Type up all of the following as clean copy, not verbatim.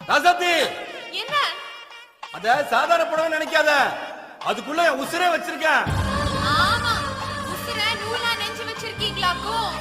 ராசாத்தி, என்ன? அத சாதாரண புடவை நினைக்காத, அதுக்குள்ள என் உசுரே வச்சிருக்கேன். ஆமா, உசுர நூலா நெஞ்சு வச்சிருக்கீங்களாக்கும்.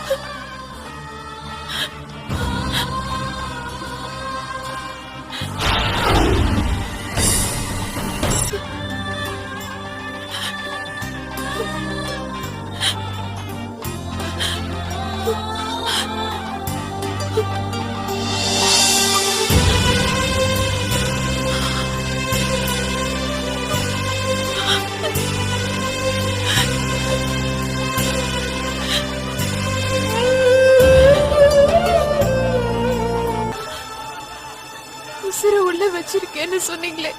உசுர உள்ள வச்சிருக்கேன்னு சொன்னீங்களே,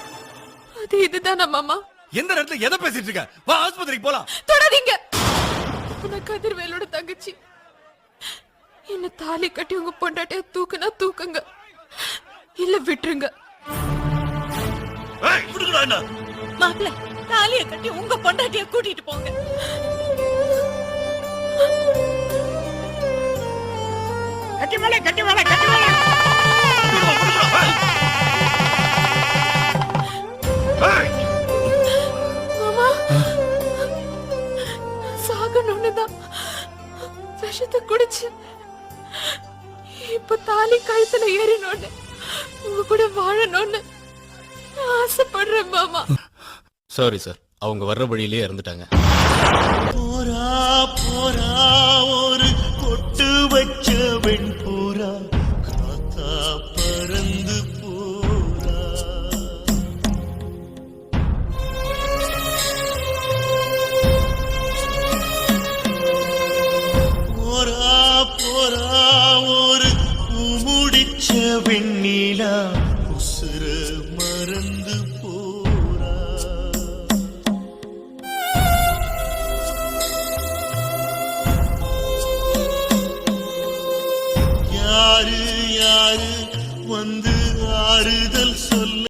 அது இதுதானா மாமா? எந்த நேரத்துல எதை பேசிட்டு இருக்க? வா ஆஸ்பத்திரிக்கு போலாம். தொடாதீங்க. நான் கதிர்வேலோட தங்கச்சி. என்ன தாலி கட்டி உங்க பொண்டாட்டிய தூக்குனா தூக்குங்க, இல்ல விட்டுருங்க. மாப்பிள்ள, தாலிய கட்டி உங்க பொண்டாட்டிய கூட்டிட்டு போங்க. கட்டி மேல கட்டி மேல கட்டி மேல. மாமா, சாகணும்னுதான் விஷத்தை குடிச்சு இப்ப தாலி கழுத்துல ஏறினோன்னு உங்க கூட வாழணும்னு ஆசைப்படுறேன் மாமா. சாரி சார், அவங்க வர்ற வழியிலேயே இறந்துட்டாங்க. போரா போரா ஒரு கொட்டு வச்ச வெண்பூரா காத்தா பறந்து போரா. போரா போரா ஒரு முடிச்ச வெண்ணிலா உசுர மறந்து போரா. யாரு யாரு வந்து ஆறுதல் சொல்ல